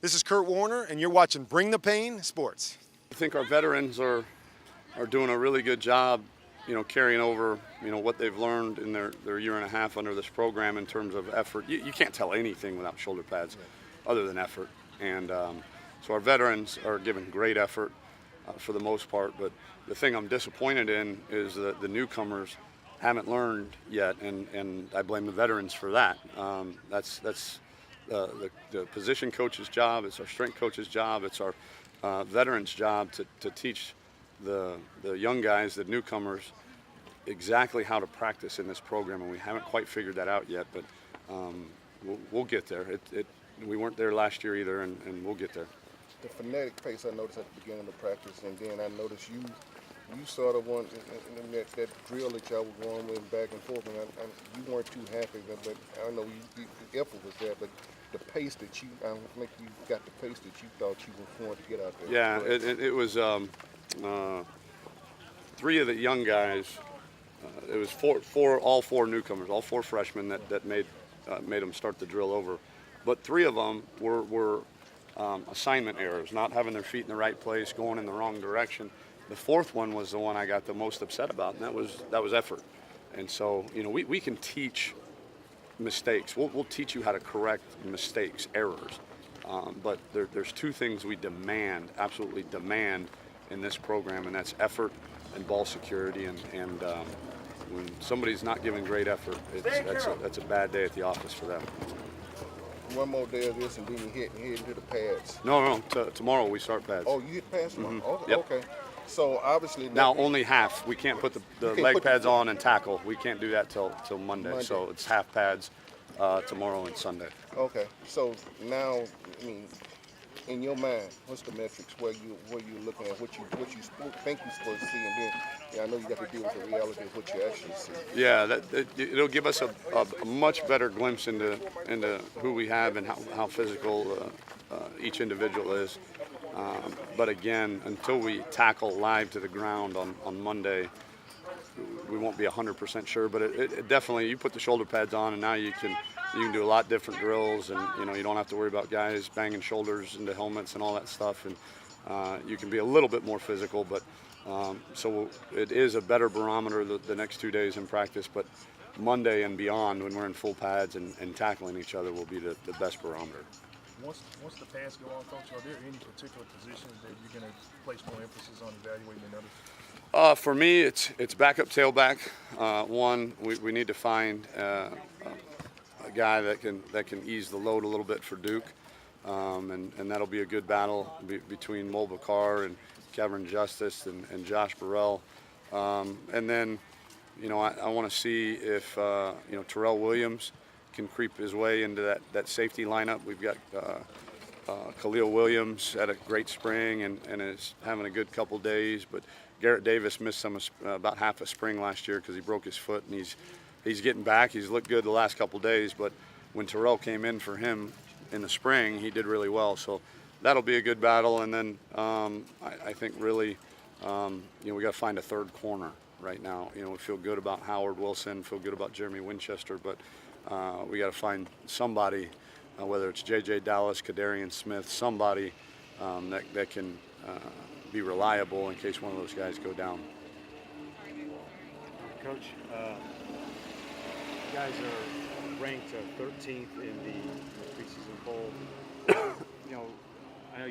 This is Kurt Warner, and you're watching Bring the Pain Sports. I think our veterans are doing a really good job, carrying over, what they've learned in their year and a half under this program in terms of effort. You can't tell anything without shoulder pads other than effort. And so our veterans are giving great effort for the most part. But the thing I'm disappointed in is that the newcomers haven't learned yet, and I blame the veterans for that. That's the position coach's job. It's our strength coach's job. It's our veterans' job to teach the young guys, the newcomers, exactly how to practice in this program, and we haven't quite figured that out yet. But we'll get there. We weren't there last year either, and we'll get there. The phonetic pace I noticed at the beginning of practice, and then I noticed you sort of want in that drill that y'all were going with back and forth, and you weren't too happy, but I know the effort was there, but the pace that I don't think you got the pace that you thought you were going to get out there. Yeah, it was three of the young guys. It was all four newcomers, all four freshmen that made them start the drill over, but three of them were assignment errors, not having their feet in the right place, going in the wrong direction. The fourth one was the one I got the most upset about, and that was effort. And so, we can teach mistakes. We'll teach you how to correct mistakes, errors. But there's two things we absolutely demand in this program, and that's effort and ball security. And when somebody's not giving great effort, that's a bad day at the office for them. One more day of this, and then you head into the pads. No. Tomorrow we start pads. Oh, you hit pads tomorrow? Mm-hmm. Okay. Yep. Okay. So obviously now only half. We can't put the leg pads on and tackle. We can't do that till Monday. So it's half pads tomorrow and Sunday. Okay. So now, in your mind, what's the metrics where you're looking at, what you think you're supposed to see, and then I know you got to deal with the reality of what you actually see. Yeah, it'll give us a much better glimpse into who we have and how physical each individual is. But again, until we tackle live to the ground on Monday, we won't be 100% sure. But it definitely, you put the shoulder pads on, and now you can do a lot different drills, and you don't have to worry about guys banging shoulders into helmets and all that stuff, and you can be a little bit more physical. But so it is a better barometer the next 2 days in practice. But Monday and beyond, when we're in full pads and tackling each other, will be the best barometer. Once the pads go on, Coach, are there any particular positions that you're going to place more emphasis on evaluating than others? For me, it's backup tailback. One, we need to find a guy that can ease the load a little bit for Duke, and that'll be a good battle between Mo Bakar and Kevin Justice and Josh Burrell. And then, I want to see if Terrell Williams can creep his way into that safety lineup. We've got Khalil Williams had a great spring and is having a good couple days, but Garrett Davis missed about half a spring last year because he broke his foot, and he's getting back. He's looked good the last couple days, but when Terrell came in for him in the spring, he did really well. So that'll be a good battle. And then I think really, we got to find a third corner right now. We feel good about Howard Wilson, feel good about Jeremy Winchester, but we got to find somebody, whether it's J.J. Dallas, Kadarian Smith, somebody that can be reliable in case one of those guys go down. Coach, you guys are ranked 13th in the preseason poll. I know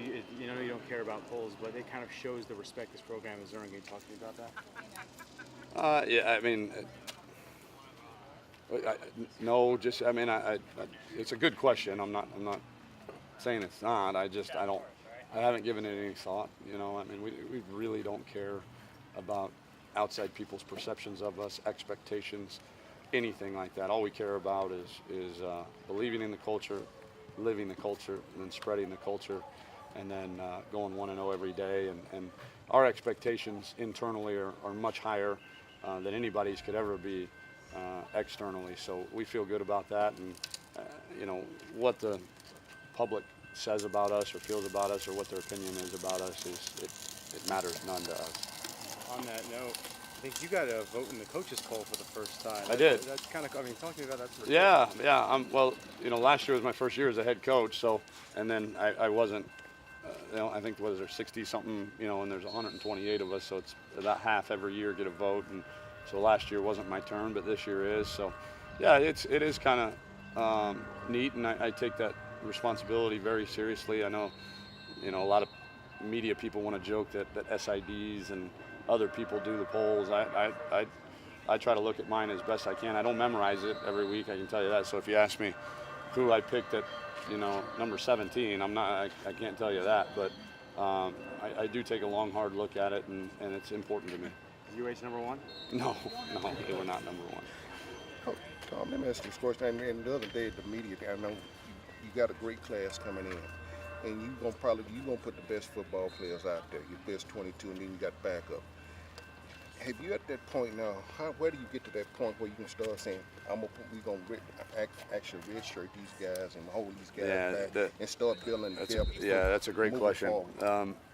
you don't care about polls, but it kind of shows the respect this program is earning. Can you talk to me about that? It's a good question. I'm not saying it's not. I haven't given it any thought. We really don't care about outside people's perceptions of us, expectations, anything like that. All we care about is believing in the culture, living the culture, and then spreading the culture, and then going 1-0 every day. And our expectations internally are much higher than anybody's could ever be externally. So we feel good about that. And what the public says about us or feels about us or what their opinion is about us it matters none to us. On that note, I think you got a vote in the coaches poll for the first time. I did. That's kind of, I mean, talk to me about that. Yeah, yeah. Well, last year was my first year as a head coach, so, and then I wasn't, I think, was there 60 something, and there's 128 of us, so it's about half every year get a vote, and so last year wasn't my turn, but this year is. So, yeah, it is kind of neat, and I take that responsibility very seriously. I know, a lot of media people want to joke that SIDs and other people do the polls. I try to look at mine as best I can. I don't memorize it every week, I can tell you that. So if you ask me who I picked at, number 17, I can't tell you that. But I do take a long, hard look at it, and it's important to me. Is UH number one? No, they were not number one. Oh, Tom, let me ask you this question. And the other day at the media, I know you got a great class coming in, and you're gonna put the best football players out there, your best 22, and then you got backup. Have you at that point now? Where do you get to that point where you can start saying, we're gonna actually redshirt these guys and hold these guys back and start building depth? Yeah, that's a great question.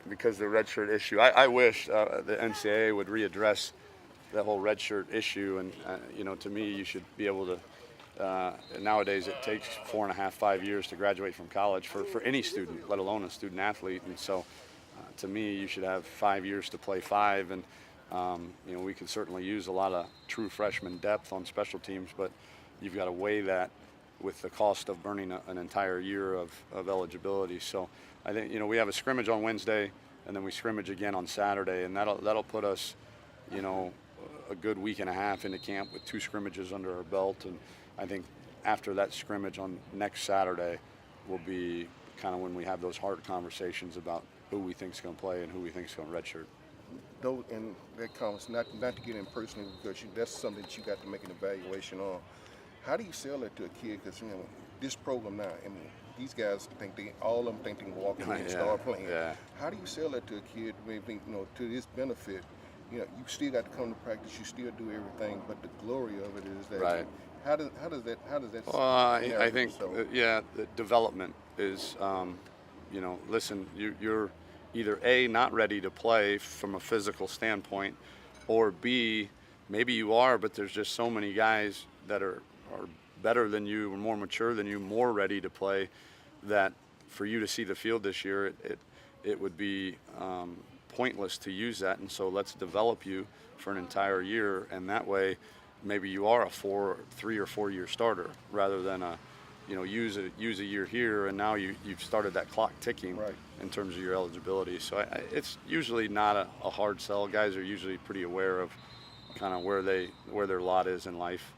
Because the redshirt issue, I wish the NCAA would readdress that whole redshirt issue. And to me, you should be able to. Nowadays, it takes 4.5, 5 years to graduate from college for any student, let alone a student athlete. And so, to me, you should have 5 years to play 5. And we can certainly use a lot of true freshman depth on special teams, but you've got to weigh that with the cost of burning an entire year of eligibility. So I think, we have a scrimmage on Wednesday, and then we scrimmage again on Saturday, and that'll put us, a good week and a half into camp with 2 scrimmages under our belt. And I think after that scrimmage on next Saturday will be kind of when we have those hard conversations about who we think is going to play and who we think is going to redshirt. Though, and that comes not to get in personally, because that's something that you got to make an evaluation on. How do you sell that to a kid? Because this program now, these guys all of them think they can walk in and start playing. Yeah. How do you sell that to a kid? Maybe to his benefit. You still got to come to practice. You still do everything, but the glory of it is that. Right. How does that? Well, I think the development is, listen, you're either A, not ready to play from a physical standpoint, or B, maybe you are, but there's just so many guys that are better than you, or more mature than you, more ready to play, that for you to see the field this year, it would be pointless to use that. And so let's develop you for an entire year, and that way maybe you are a 3 or 4 year starter rather than use a year here, and now you've started that clock ticking in terms of your eligibility. So it's usually not a hard sell. Guys are usually pretty aware of kind of where their lot is in life.